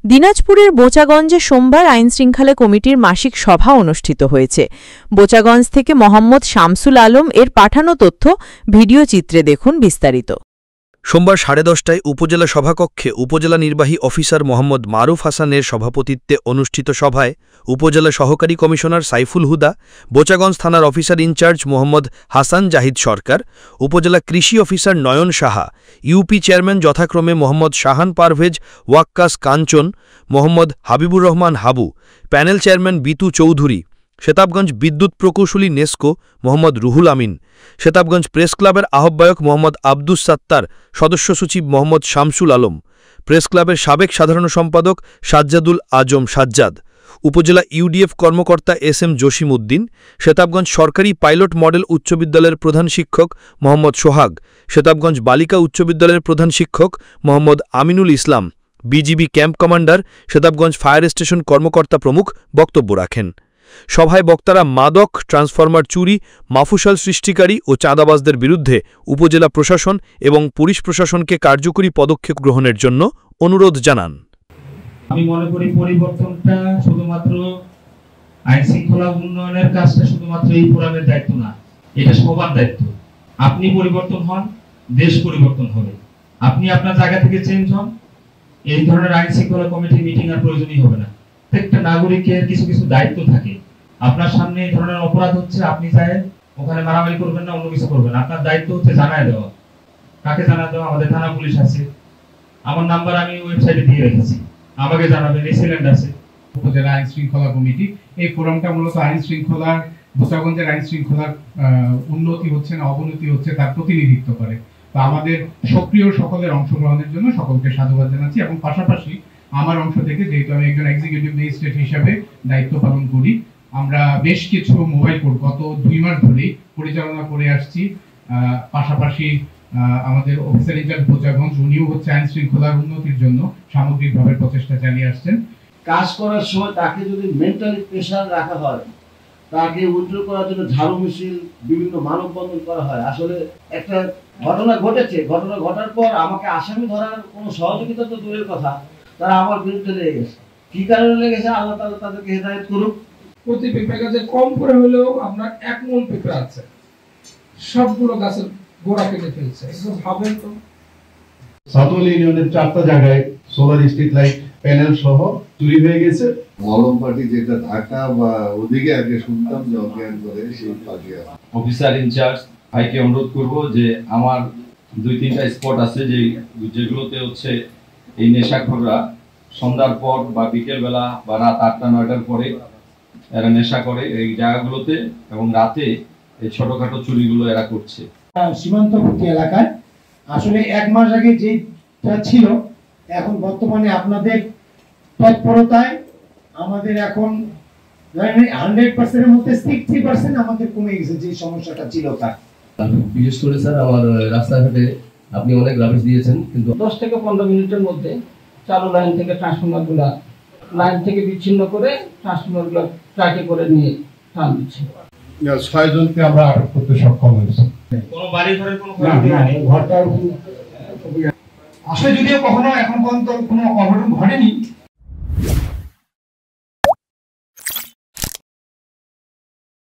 দিনাজপুরের বোচাগঞ্জে সোমবার আইনশৃঙ্খলা কমিটির মাসিক সভা অনুষ্ঠিত হয়েছে। বোচাগঞ্জ থেকে মোহাম্মদ শামসুল আলম এর পাঠানো তথ্য ভিডিও চিত্রে দেখুন বিস্তারিত। সোমবার 10:30টায় উপজেলা সভাকক্ষে উপজেলা নির্বাহী অফিসার মোহাম্মদ মারুফ হাসানের সভাপতিত্বে অনুষ্ঠিত সভায় উপজেলা সহকারী কমিশনার সাইফুল হুদা, বোচাগঞ্জ থানার অফিসার ইনচার্জ মোহাম্মদ হাসান জাহিদ সরকার, উপজেলা কৃষি অফিসার নয়ন সাহা, ইউপি চেয়ারম্যান যথাক্রমে মোহাম্মদ শাহান পারভেজ ওয়াক্কাস কাঞ্চন, মোহাম্মদ হাবিবুর রহমান হাবু, প্যানেল চেয়ারম্যান বিতু চৌধুরী, শেতাবগঞ্জ বিদ্যুৎ প্রকৌশলী নেস্কো মোহাম্মদ রুহুল আমিন, শেতাবগঞ্জ প্রেস ক্লাবের আহ্বায়ক মোহাম্মদ আব্দুস সাত্তার, সদস্য সচিব মোহাম্মদ শামসুল আলম, প্রেস ক্লাবের সাবেক সাধারণ সম্পাদক সাজ্জাদুল আজম সাজ্জাদ, উপজেলা ইউডিএফ কর্মকর্তা এস.এম. জসিম উদ্দিন, শেতাবগঞ্জ সরকারি পাইলট মডেল উচ্চ বিদ্যালয়ের প্রধান শিক্ষক মোহাম্মদ সোহাগ, শেতাবগঞ্জ বালিকা উচ্চ বিদ্যালয়ের প্রধান শিক্ষক Mohammad Aminul Islam, BGB camp commander, Setabganj fire station কর্মকর্তা প্রমুখ বক্তব্য রাখেন। সভায় বক্তারা মাদক, ট্রান্সফরমার চুরি, মাফুসাল সৃষ্টিকারী ও চাঁদাবাজদের বিরুদ্ধে উপজেলা প্রশাসন এবং পুলিশ প্রশাসনকে কার্যকরী পদক্ষেপ গ্রহণের জন্য অনুরোধ জানান। আমি মনে করি পরিবর্তনটা শুধুমাত্র আইন শৃঙ্খলা উন্নয়নের কাজটা শুধুমাত্র এই ফোরামের দায়িত্ব না, এটা সবার দায়িত্ব। আপনি পরিবর্তন হন, দেশ পরিবর্তন হবে। আপনি আপনার জায়গা থেকে চেঞ্জ হন, এই ধরনের আইন শৃঙ্খলা কমিটি মিটিং আর প্রয়োজনই হবে না। প্রত্যেকটা নাগরিকের কিছু কিছু দায়িত্ব থাকে। আপনার সামনে এই ধরনের অপরাধ হচ্ছে, আপনি চাই ওখানে মারামারি করবেন না, অন্য কিছু করবেন। আপনার দায়িত্ব হচ্ছে জানায় দেওয়া। কাকে জানায় দেওয়া? আমাদের থানা পুলিশ আছে, আমার নাম্বার আমি ওয়েবসাইটে দিয়ে রেখেছি, আমাকে জানাবেন। এসিলেন্ট আছে উপজেলা আইন শৃঙ্খলা কমিটি। এই ফোরামটা মূলত আইন শৃঙ্খলার, বোচাগঞ্জের আইন শৃঙ্খলার উন্নতি হচ্ছে না অবনতি হচ্ছে তার প্রতিনিধিত্ব করে। তো আমাদের সক্রিয় সকলের অংশগ্রহণের জন্য সকলকে সাধুবাদ জানাচ্ছি। এবং পাশাপাশি আমার অংশ থেকে, যেহেতু আমি একজন এক্সিকিউটিভ ম্যাজিস্ট্রেট হিসেবে দায়িত্ব পালন করি, আমরা বেশ কিছু মোবাইল কোর্ট গত 2 মাস ধরেই পরিচালনা করে আসছি। পাশাপাশি আমাদের অফিসার ইনচার্জ বোচাগঞ্জ, উনিও হচ্ছে আইন শৃঙ্খলার উন্নতির জন্য সামগ্রিকভাবে প্রচেষ্টা চালিয়ে আসছেন। কাজ করার সময় তাকে যদি মেন্টালি প্রেশার রাখা হয়, তাকে উইথড্র করার জন্য ঝাড়ু মিছিল, বিভিন্ন মানববন্ধন করা হয়। আসলে একটা ঘটনা ঘটেছে, ঘটনা ঘটার পর আমাকে আসামি ধরার কোনো সহযোগিতা তো দূরের কথা, তারা আমার বিরুদ্ধে লেগে গেছে। কি কারণে লেগেছে আল্লাহ তাআলা তাদেরকে হেদায়েত করুক। প্রতি পেঁপে গাছে কম করে হলেও আপনার 1 মণ পেঁপে আছে, সবগুলো গাছের গোড়া কেটে ফেলছে। এগুলো ভাবেন তো। সাতওয়াল ইউনিয়নের 4টা জায়গায় সোলার স্ট্রিট লাইট প্যানেল সহ চুরি হয়ে গেছে। মলম পার্টি যেটা ঢাকা বা ওদিকে আগে শুনতাম যে অজ্ঞান করে, সেই পার্টি। অফিসার ইনচার্জ ভাইকে অনুরোধ করব যে আমার 2-3টা স্পট আছে যেগুলোতে হচ্ছে এই নেশাখোররা সন্ধ্যার পর বা বিকেল বেলা বা রাত 8টা-9টার পরে এরা নেশা করে এই জায়গাগুলোতে, এবং রাতে এই ছোটখাটো চুরিগুলো এরা করছে। সীমান্তবর্তী এলাকায় আসলে 1 মাস আগে যেটা ছিল, এখন বর্তমানে আপনাদের তৎপরতায় আমাদের এখন 100%-এর মধ্যে 60% আমাদের কমে গেছে যে সমস্যাটা ছিল তার। বিশেষ করে স্যার আমার রাস্তাঘাটে আপনি অনেক রাবিশ দিয়েছেন, কিন্তু 10 থেকে 15 মিনিটের মধ্যে চালু লাইন থেকে ট্রান্সফরমারগুলো লাইন থেকে বিচ্ছিন্ন করে ট্রান্সফরমারগুলো ট্রাকে করে নিয়ে টান দিচ্ছে। 6 জনকে আমরা আটক করতে সক্ষম হয়েছি। কোনো বাড়ি ঘরের কোনো ক্ষতি হয়নি। ঘরটা আসলে যদিও কখনো এখন পর্যন্ত কোনো অঘটন ঘটেনি,